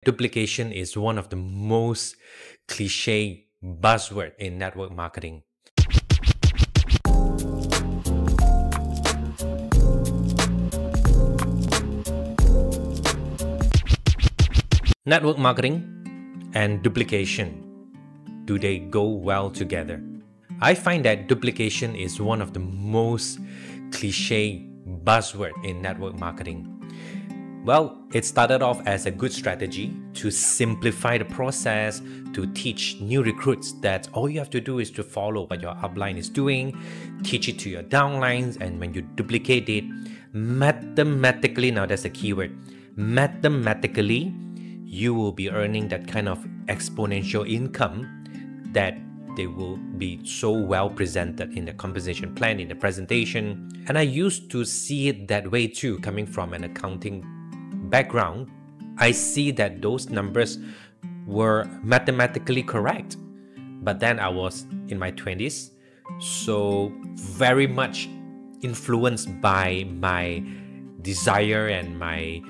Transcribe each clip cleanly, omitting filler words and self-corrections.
Duplication is one of the most cliche buzzword in network marketing. Network marketing and duplication, do they go well together? I find that duplication is one of the most cliche buzzword in network marketing. Well, it started off as a good strategy to simplify the process, to teach new recruits that all you have to do is to follow what your upline is doing, teach it to your downlines, and when you duplicate it, mathematically, now that's the keyword, mathematically, you will be earning that kind of exponential income that they will be so well presented in the compensation plan, in the presentation. And I used to see it that way too, coming from an accounting background. I see that those numbers were mathematically correct. But then I was in my 20s, so very much influenced by my desire and my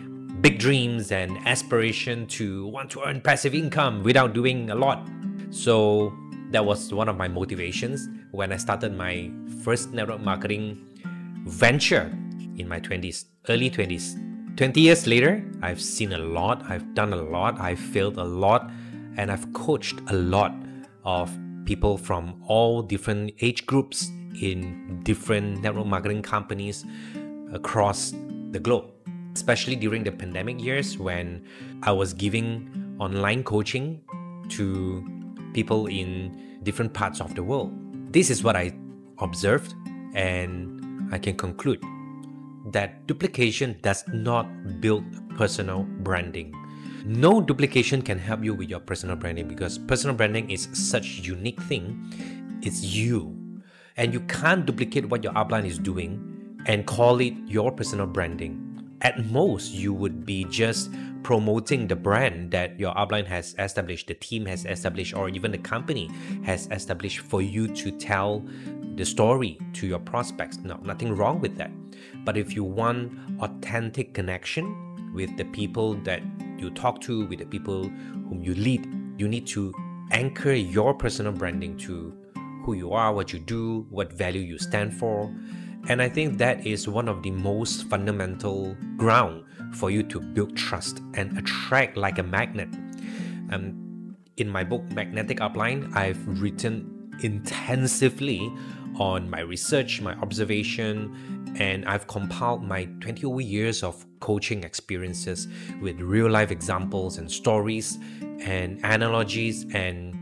big dreams and aspiration to want to earn passive income without doing a lot. So that was one of my motivations when I started my first network marketing venture in my 20s, early 20s. 20 years later, I've seen a lot, I've done a lot, I've failed a lot, and I've coached a lot of people from all different age groups in different network marketing companies across the globe, especially during the pandemic years when I was giving online coaching to people in different parts of the world. This is what I observed, and I can conclude that duplication does not build personal branding. No duplication can help you with your personal branding because personal branding is such a unique thing. It's you. And you can't duplicate what your upline is doing and call it your personal branding. At most, you would be just promoting the brand that your upline has established, the team has established, or even the company has established for you to tell the story to your prospects. No, nothing wrong with that. But if you want authentic connection with the people that you talk to, with the people whom you lead, you need to anchor your personal branding to who you are, what you do, what value you stand for. And I think that is one of the most fundamental ground for you to build trust and attract like a magnet. In my book, Magnetic Upline, I've written intensively on my research, my observation, and I've compiled my 20 over years of coaching experiences with real-life examples and stories and analogies and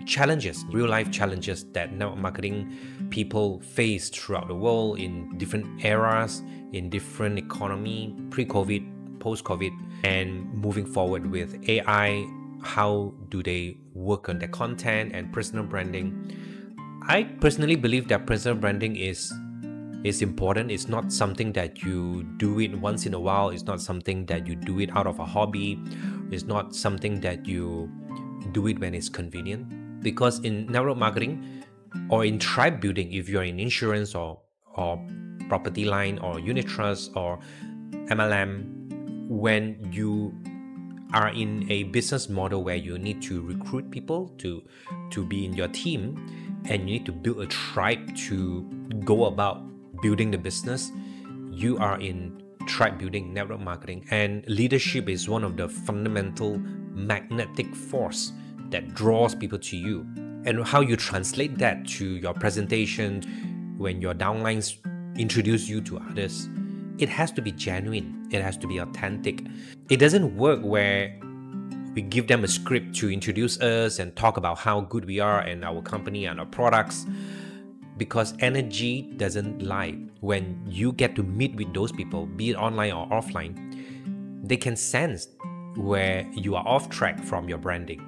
challenges, real-life challenges that network marketing people face throughout the world in different eras, in different economy, pre-COVID, post-COVID, and moving forward with AI. How do they work on their content and personal branding? I personally believe that personal branding is important. It's not something that you do it once in a while. It's not something that you do it out of a hobby. It's not something that you do it when it's convenient. Because in network marketing or in tribe building, if you're in insurance or property line or unit trust or MLM, when you are in a business model where you need to recruit people to be in your team, and you need to build a tribe to go about building the business, you are in tribe building, network marketing, and leadership is one of the fundamental magnetic force that draws people to you. And how you translate that to your presentation when your downlines introduce you to others, it has to be genuine, it has to be authentic. It doesn't work where we give them a script to introduce us and talk about how good we are and our company and our products, because energy doesn't lie. When you get to meet with those people, be it online or offline, they can sense where you are off track from your branding.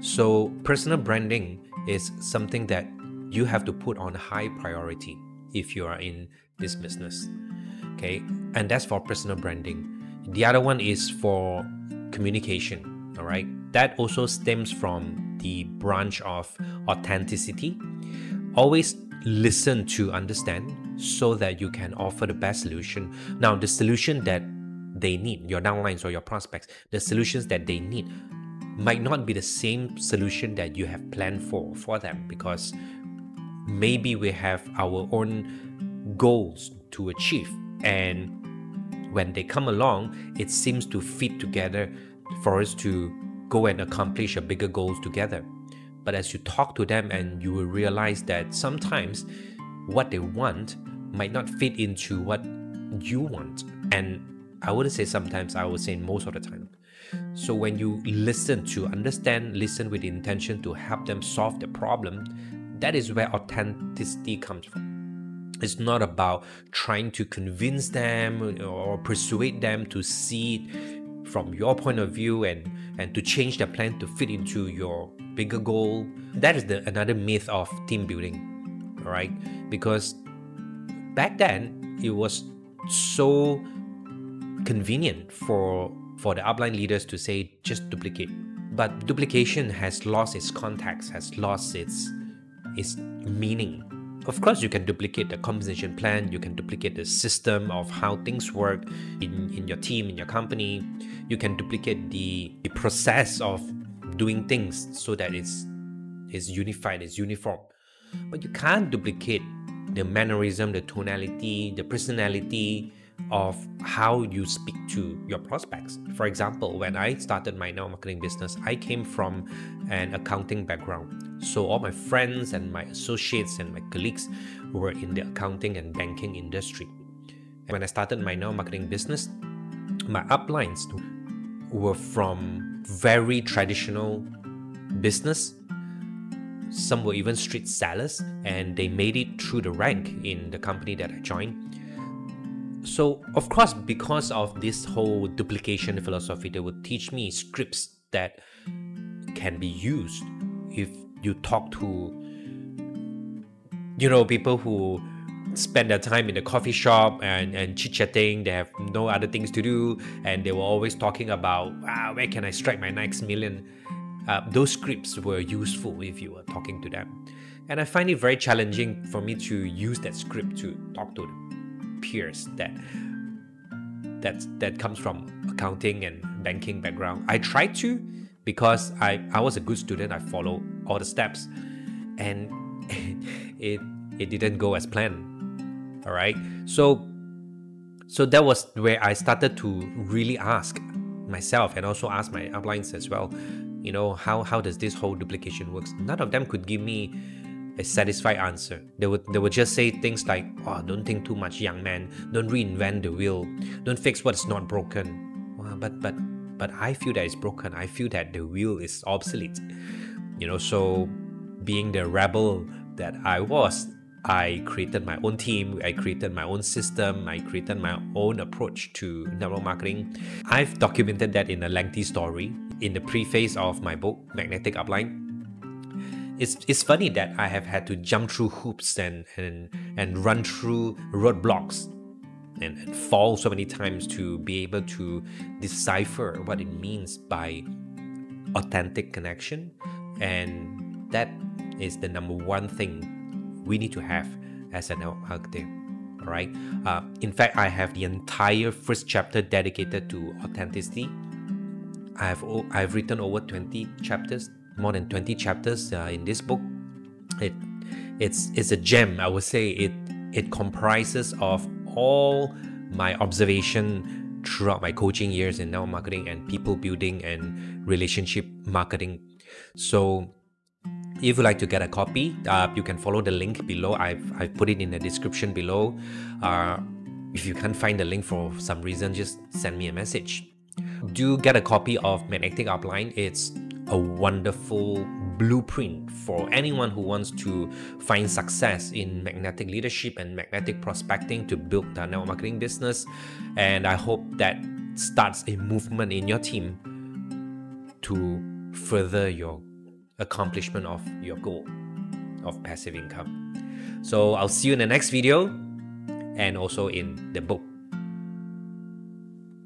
So personal branding is something that you have to put on high priority if you are in this business. Okay, and that's for personal branding. The other one is for communication. All right, that also stems from the branch of authenticity. Always listen to understand so that you can offer the best solution. Now, the solution that they need, your downlines or your prospects, the solutions that they need might not be the same solution that you have planned for them, because maybe we have our own goals to achieve, and when they come along, it seems to fit together for us to go and accomplish a bigger goals together. But as you talk to them, and you will realize that sometimes what they want might not fit into what you want. And I wouldn't say sometimes, I would say most of the time. So when you listen to understand, listen with the intention to help them solve the problem, that is where authenticity comes from. It's not about trying to convince them or persuade them to see it from your point of view and to change their plan to fit into your bigger goal. That is another myth of team building, all right? Because back then, it was so convenient for the upline leaders to say, just duplicate. But duplication has lost its context, has lost its meaning. Of course, you can duplicate the compensation plan, you can duplicate the system of how things work in your team, in your company. You can duplicate the process of doing things so that it's unified, it's uniform. But you can't duplicate the mannerism, the tonality, the personality of how you speak to your prospects. For example, when I started my network marketing business, I came from an accounting background. So all my friends and my associates and my colleagues were in the accounting and banking industry. And when I started my network marketing business, my uplines were from very traditional business. Some were even street sellers, and they made it through the rank in the company that I joined. So, of course, because of this whole duplication philosophy, they would teach me scripts that can be used if you talk to, people who spend their time in the coffee shop and chit-chatting. They have no other things to do, and they were always talking about, where can I strike my next million? Those scripts were useful if you were talking to them. And I find it very challenging for me to use that script to talk to peers that comes from accounting and banking background. I tried to, because I was a good student. I followed all the steps, and it didn't go as planned. All right, so that was where I started to really ask myself, and also ask my uplines as well, how does this whole duplication works? None of them could give me a satisfied answer. They would just say things like, don't think too much, young man, don't reinvent the wheel, don't fix what's not broken. But I feel that it's broken. I feel that the wheel is obsolete. So being the rebel that I was, I created my own team, I created my own system, I created my own approach to network marketing. I've documented that in a lengthy story in the preface of my book, Magnetic Upline. It's funny that I have had to jump through hoops and run through roadblocks and fall so many times to be able to decipher what it means by authentic connection. And that is the number one thing we need to have as a network marketer. All right. In fact, I have the entire first chapter dedicated to authenticity. I've written over 20 chapters. More than 20 chapters in this book. It's a gem. I would say it comprises of all my observation throughout my coaching years in network marketing and people building and relationship marketing. So if you'd like to get a copy, you can follow the link below. I've put it in the description below. If you can't find the link for some reason, just send me a message. Do get a copy of Magnetic Upline. It's a wonderful blueprint for anyone who wants to find success in magnetic leadership and magnetic prospecting to build their network marketing business. And I hope that starts a movement in your team to further your accomplishment of your goal of passive income. So I'll see you in the next video and also in the book.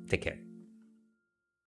Take care.